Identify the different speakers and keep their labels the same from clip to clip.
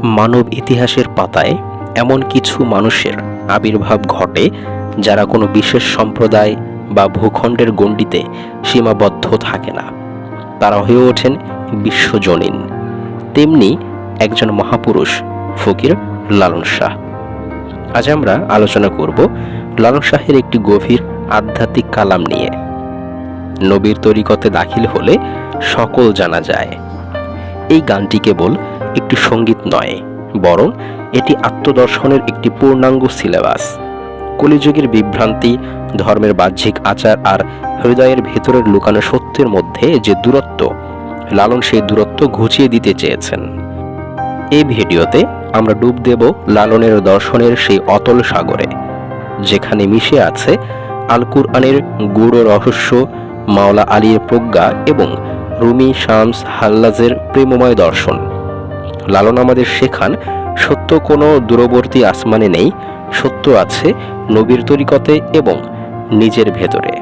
Speaker 1: মানব ইতিহাসের পাতায় এমন কিছু মানুষের আবির্ভাব ঘটে যারা কোনো বিশেষ সম্প্রদায় বা ভূখণ্ডের গণ্ডিতে সীমাবদ্ধ থাকে না। তারা হয়ে ওঠেন বিশ্বজনীন। তেমনি একজন মহাপুরুষ ফকির লালন শাহ। আজ আমরা আলোচনা করব লালন শাহের একটি গভীর আধ্যাত্মিক কালাম নিয়ে। নবীর তরিকতে দাখিল হলে সকল জানা যায়। এই গানটি কেবল একটি সঙ্গীত নয়, বরং এটি আত্মদর্শনের একটি পূর্ণাঙ্গ সিলেবাস। কলিযুগের বিভ্রান্তি, ধর্মের বাহ্যিক আচার আর হৃদয়ের ভেতরের লুকানো সত্যের মধ্যে যে দূরত্ব, লালন সেই দূরত্ব ঘুচিয়ে দিতে চেয়েছেন। এই ভিডিওতে আমরা ডুব দেব লালনের দর্শনের সেই অতল সাগরে, যেখানে মিশে আছে আল কুরআনের গূঢ় রহস্য, মাওলা আলীর প্রজ্ঞা এবং রুমি শামস হাল্লাজের প্রেমময় দর্শন। লালন আমাদের শেখান, সত্য কোনো দূরবর্তী আসমানে নেই, সত্য আছে নবীর তরিকতে এবং নিজের ভেতরে।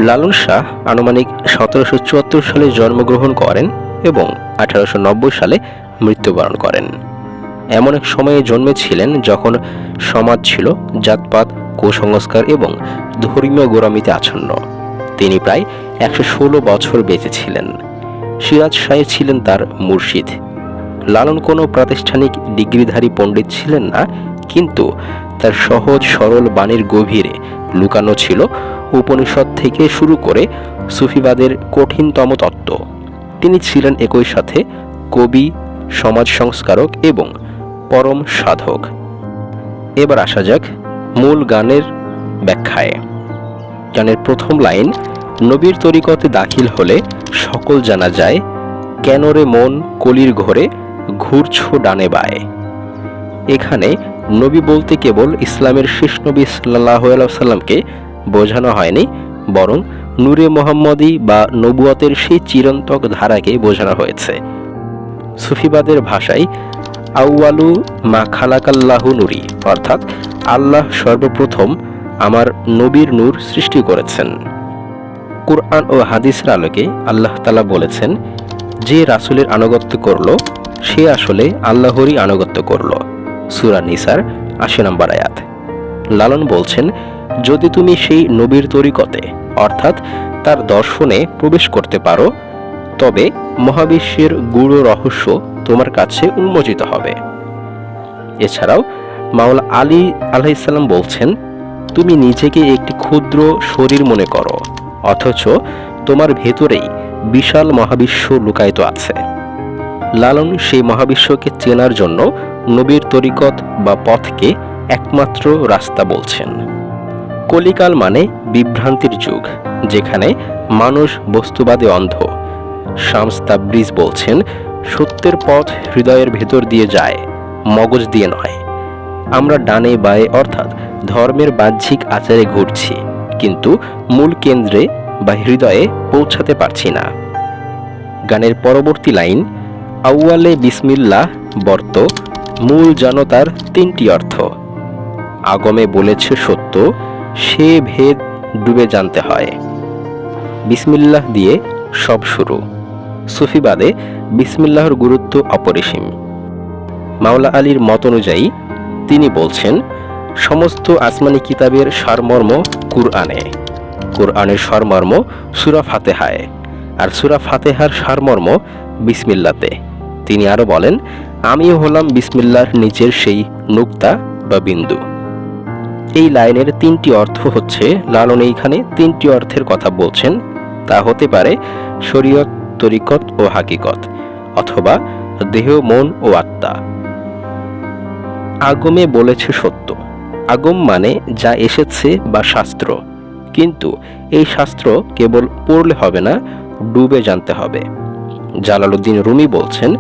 Speaker 1: লালন শাহ আনুমানিক 1774 সালে জন্মগ্রহণ করেন এবং 1890 সালে মৃত্যুবরণ করেন। এমন এক সময়ে জন্মেছিলেন যখন সমাজ ছিল জাতপাত, কুসংস্কার এবং ধর্মীয় গোঁড়ামিতে আচ্ছন্ন। তিনি প্রায় 116 বছর বেঁচে ছিলেন। সিরাজ শাহ ছিলেন তার মুর্শিদ। লালন কোনো প্রাতিষ্ঠানিক ডিগ্রিধারী পণ্ডিত ছিলেন না, কিন্তু তার সহজ সরল বাণীর গভীরে লুকানো ছিল উপনিষদ থেকে শুরু করে সুফিবাদের কঠিনতম তত্ত্ব। তিনি ছিলেন একই সাথে কবি, সমাজ সংস্কারক এবং পরম সাধক। এবার আসা যাক মূল গানের ব্যাখ্যায়। গানের প্রথম লাইন, নবীর তরিকতে দাখিল হলে সকল জানা যায়, কেন রে মন কলির ঘরে ঘুরছ ডানে বায়ে। এখানে নবী বলতে কেবল ইসলামের শেষ নবী সাল্লাল্লাহু আলাইহি সাল্লামকে বোঝানো হয়নি, বরং নূরে মুহাম্মদী বা নবুয়তের সেই চিরন্তক ধারাকে বোঝানো হয়েছে। সুফিবাদের ভাষায় আউয়ালু মা খালাকাল্লাহু নূরি, অর্থাৎ আল্লাহ সর্বপ্রথম আমার নবীর নূর সৃষ্টি করেছেন। কুরআন ও হাদিসের আলোকে আল্লাহ তাআলা বলেছেন, যে রাসূলের আনুগত্য করল সে আসলে আল্লাহরই আনুগত্য করল। সূরা নিসার ৮০ নম্বর আয়াত। লালন বলছেন, যদি তুমি সেই নবীর তরিকতে অর্থাৎ তার দর্শনে প্রবেশ করতে পারো, তবে মহাবিশ্বের গূঢ় রহস্য তোমার কাছে উন্মোচিত হবে। এছাড়াও মাওলা আলী আলাইহিস সালাম বলছেন, তুমি নিজেকে একটি ক্ষুদ্র শরীর মনে করো, অথচ তোমার ভেতরেই বিশাল মহাবিশ্ব লুকায়িত আছে। লালন সেই মহাবিশ্বকে চেনার জন্য নবীর তরিকত বা পথকে একমাত্র রাস্তা বলছেন। কলিকাল মানে বিভ্রান্তির যুগ, যেখানে মানুষ বস্তুবাদে অন্ধ। শামস তাবরিজ বলছেন, সত্যের পথ হৃদয়ের ভেতর দিয়ে যায়, মগজ দিয়ে নয়। আমরা ডানে বায়ে অর্থাৎ ধর্মের বাহ্যিক আচারে ঘুরছি, কিন্তু মূল কেন্দ্রে বা হৃদয়ে পৌঁছাতে পারছি না। গানের পরবর্তী লাইন, আউয়ালে বিসমিল্লাহ বর্ত মূল জানো তার 3টি অর্থ। আগমে বলেছে সত্য, সে ভেদ ডুবে জানতে হয়। বিসমিল্লাহ দিয়ে সব শুরু। সুফিবাদে বিসমিল্লাহর গুরুত্ব অপরিসীম। মাওলা আলীর মত অনুযায়ী তিনি বলছেন, সমস্ত আসমানি কিতাবের সারমর্ম কুরআনে, কুরআনের সারমর্ম সূরা ফাতিহায়, আর সূরা ফাতিহার সারমর্ম বিসমিল্লাতে। তিনি আরো বলেন, আমিও হলাম বিসমিল্লাহর নিচের সেই নুক্তা বা বিন্দু। এই লাইনের 3টি অর্থ হচ্ছে, লালন এইখানে 3টি অর্থের কথা বলছেন। তা হতে পারে শরীয়ত, তরিকত ও হাকিকত, অথবা দেহ, মন ও আত্মা। আগমে বলেছে সত্য। আগম মানে যা এসেছে বা শাস্ত্র, কিন্তু এই শাস্ত্র কেবল পড়লে হবে না, ডুবে জানতে হবে। জালালউদ্দিন রুমি বলছেন,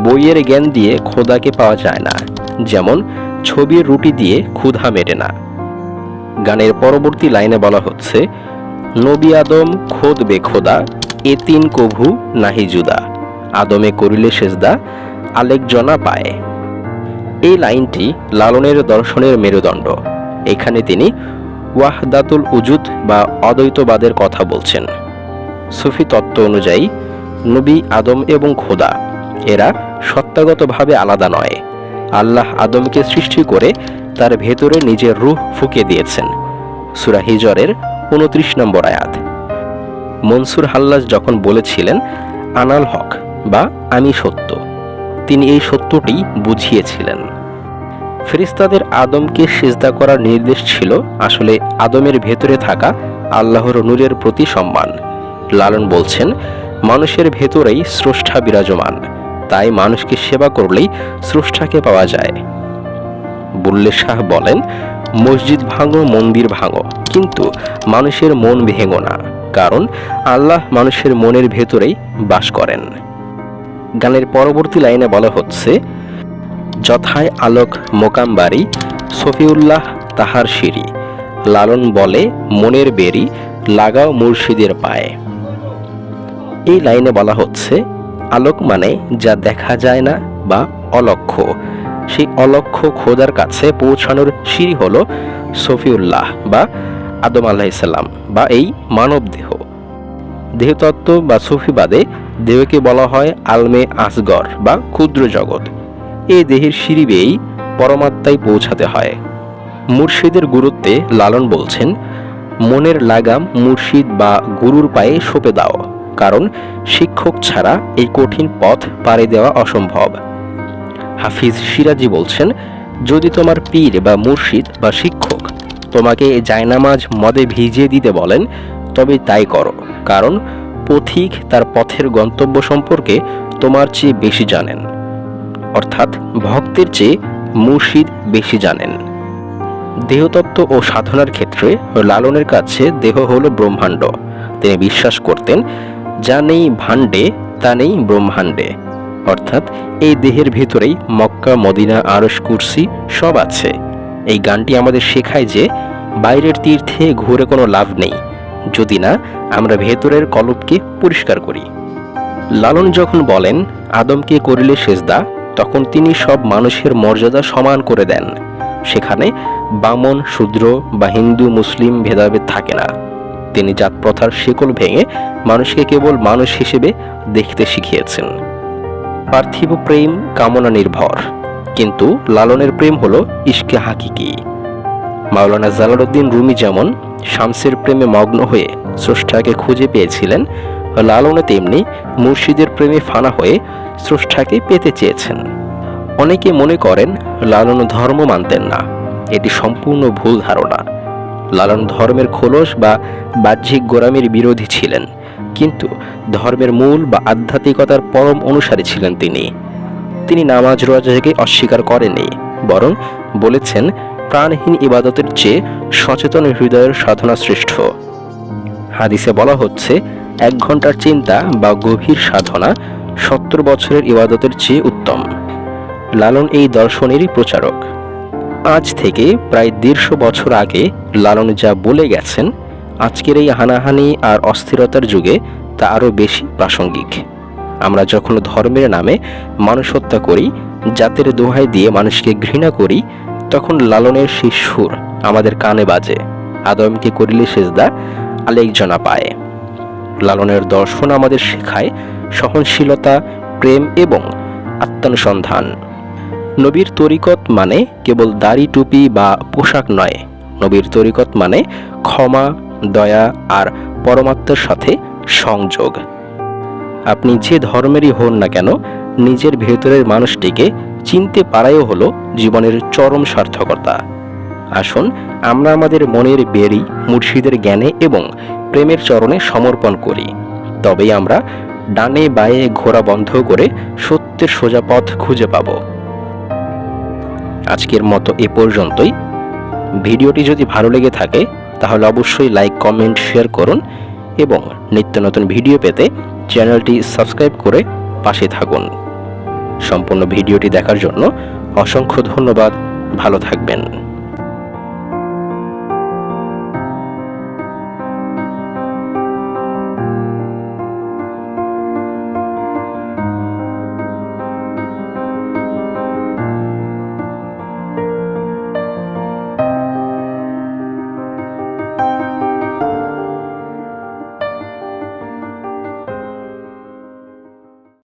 Speaker 1: বইয়ের জ্ঞান দিয়ে খোদাকে পাওয়া যায় না, যেমন ছবির রুটি দিয়ে ক্ষুধা মেটে না। গানের পরবর্তী লাইনে বলা হচ্ছে, নবী আদম খোদ বেখোদা, এ তিন কভু নাহি জুদা, আদমে করিলে সেজদা আলেক জনা পায়। এই লাইনটি লালনের দর্শনের মেরুদণ্ড। এখানে তিনি ওয়াহদাতুল উজুদ বা অদ্বৈতবাদের কথা বলছেন। সুফি তত্ত্ব অনুযায়ী নবী আদম এবং খোদা এরা সত্তাগতভাবে আলাদা নয়। আল্লাহ আদমকে সৃষ্টি করে তার ভেতরে নিজের রূহ ফুঁকে দিয়েছেন। সূরা হিজরের 29 নম্বর আয়াত। মনসুর হাল্লাজ যখন বলেছিলেন আনাল হক বা আমি সত্য, তিনি এই সত্যটি বুঝিয়েছিলেন। ফেরেশতাদের আদমকে সিজদা করার নির্দেশ ছিল আসলে আদমের ভেতরে থাকা আল্লাহর নূরের প্রতি সম্মান। লালন বলছেন, মানুষের ভেতরেই স্রষ্টা বিরাজমান, তাই মানুষকে সেবা করলেই স্রষ্টাকে পাওয়া যায়। বুল্লে শাহ বলেন, মসজিদ ভাঙো, মন্দির ভাঙো, কিন্তু মানুষের মন ভেঙো না, কারণ আল্লাহ মানুষের মনের ভেতরেই বাস করেন। গানের পরবর্তী লাইনে বলা হচ্ছে, যথায় আলোক মোকামবাড়ি, সফিউল্লাহ তাহার সিঁড়ি, লালন বলে মনের বেরি, লাগাও মুর্শিদের পায়ে। এই লাইনে বলা হচ্ছে, আলোক মানে যা দেখা যায় না বা অলক্ষ্য, সেই অলক্ষ্য খোদার কাছে পৌঁছানোর সিঁড়ি হলো সফিউল্লাহ বা আদম আলাইহিসসালাম বা এই মানব দেহ। দেহতত্ত্ব বা সুফিবাদে দেহকে বলা হয় আলমে আসগর বা ক্ষুদ্র জগৎ। এই দেহের সিঁড়ি বেয়েই পরমাত্মায় পৌঁছাতে হয়। মুর্শিদের গুরুত্বে লালন বলছেন, মনের লাগাম মুর্শিদ বা গুরুর পায়ে সঁপে দাও, কারণ শিক্ষক ছাড়া এই কঠিন পথ পাড়ি দেওয়া অসম্ভব। হাফিজ সিরাজি বলছেন, যদি তোমার পীর বা মুর্শিদ বা শিক্ষক তোমাকে জায়নামাজ মদে ভিজিয়ে দিতে বলেন, তবে তাই করো, কারণ পথিক তার পথের গন্তব্য সম্পর্কে তোমার চেয়ে বেশি জানেন। অর্থাৎ ভক্তের চেয়ে মুর্শিদ বেশি জানেন। দেহতত্ত্ব ও সাধনার ক্ষেত্রে লালনের কাছে দেহ হলো ব্রহ্মাণ্ড। তিনি বিশ্বাস করতেন, যা নেই ভাণ্ডে তা নেই ব্রহ্মাণ্ডে। অর্থাৎ এই দেহের ভেতরেই মক্কা, মদিনা, আরশ, কুরসি সব আছে। এই গানটি আমাদের শেখায় যে বাইরের তীর্থে ঘুরে কোনো লাভ নেই, যদি না আমরা ভেতরের কলবকে পরিষ্কার করি। লালন যখন বলেন আদমকে করিলে সেজদা, তখন তিনি সব মানুষের মর্যাদা সমান করে দেন। সেখানে বামন, শূদ্র বা হিন্দু মুসলিম ভেদাভেদ থাকে না। তিনি জাত প্রথার শিকল ভেঙে মানুষকে কেবল মানুষ হিসেবে দেখতে শিখিয়েছেন। পার্থিব প্রেম কামনা নির্ভর, কিন্তু লালনের প্রেম হলো ইশকে হাকিকি। মাওলানা জালালউদ্দিন রুমি যেমন শামসের প্রেমে মগ্ন হয়ে স্রষ্টাকে খুঁজে পেয়েছিলেন, লালনে তেমনি মুর্শিদের প্রেমে ফানা হয়ে স্রষ্টাকে পেতে চেয়েছেন। অনেকে মনে করেন লালন ধর্ম মানতেন না। এটি সম্পূর্ণ ভুল ধারণা। লালন ধর্মের খোলস বা বাহ্যিক গোড়ামির বিরোধী ছিলেন, কিন্তু ধর্মের মূল বা আধ্যাত্মিকতার পরম অনুসারী ছিলেন তিনি নামাজ রোজাকে অস্বীকার করেননি, বরং বলেছেন প্রাণহীন ইবাদতের চেয়ে সচেতন হৃদয়ের সাধনা শ্রেষ্ঠ। হাদিসে বলা হচ্ছে, 1 ঘন্টার চিন্তা বা গভীর সাধনা 70 বছরের ইবাদতের চেয়ে উত্তম। লালন এই দর্শনেরই প্রচারক। আজ থেকে প্রায় 150 বছর আগে লালন যা বলে গেছেন, আজকের এই হানাহানি আর অস্থিরতার যুগে তা আরও বেশি প্রাসঙ্গিক। আমরা যখন ধর্মের নামে মানুষ হত্যা করি, জাতের দোহাই দিয়ে মানুষকে ঘৃণা করি, তখন লালনের সেই সুর আমাদের কানে বাজে। আদমকে করিলে সেজদা, আলেকজনা পায়। লালনের দর্শন আমাদের শেখায় সহনশীলতা, প্রেম এবং আত্মানুসন্ধান। নবীর তরিকত মানে কেবল দাড়ি, টুপি বা পোশাক নয়। নবীর তরিকত মানে ক্ষমা, দয়া আর পরমাত্মার সাথে সংযোগ। আপনি যে ধর্মেরই হন না কেন, নিজের ভেতরের মানুষটিকে চিনতে পারাই হলো জীবনের চরম সার্থকতা। আসুন আমরা আমাদের মনের বেরি মুর্শিদের জ্ঞানে এবং প্রেমের চরণে সমর্পণ করি। তবেই আমরা ডানে বায়ে ঘোরা বন্ধ করে সত্যের সোজা পথ খুঁজে পাব। আজকের মতো এ পর্যন্তই। ভিডিওটি যদি ভালো লেগে থাকে তাহলে অবশ্যই লাইক, কমেন্ট, শেয়ার করুন এবং নিত্য নতুন ভিডিও পেতে চ্যানেলটি সাবস্ক্রাইব করে পাশে থাকুন। সম্পূর্ণ ভিডিওটি দেখার জন্য অসংখ্য ধন্যবাদ। ভালো থাকবেন।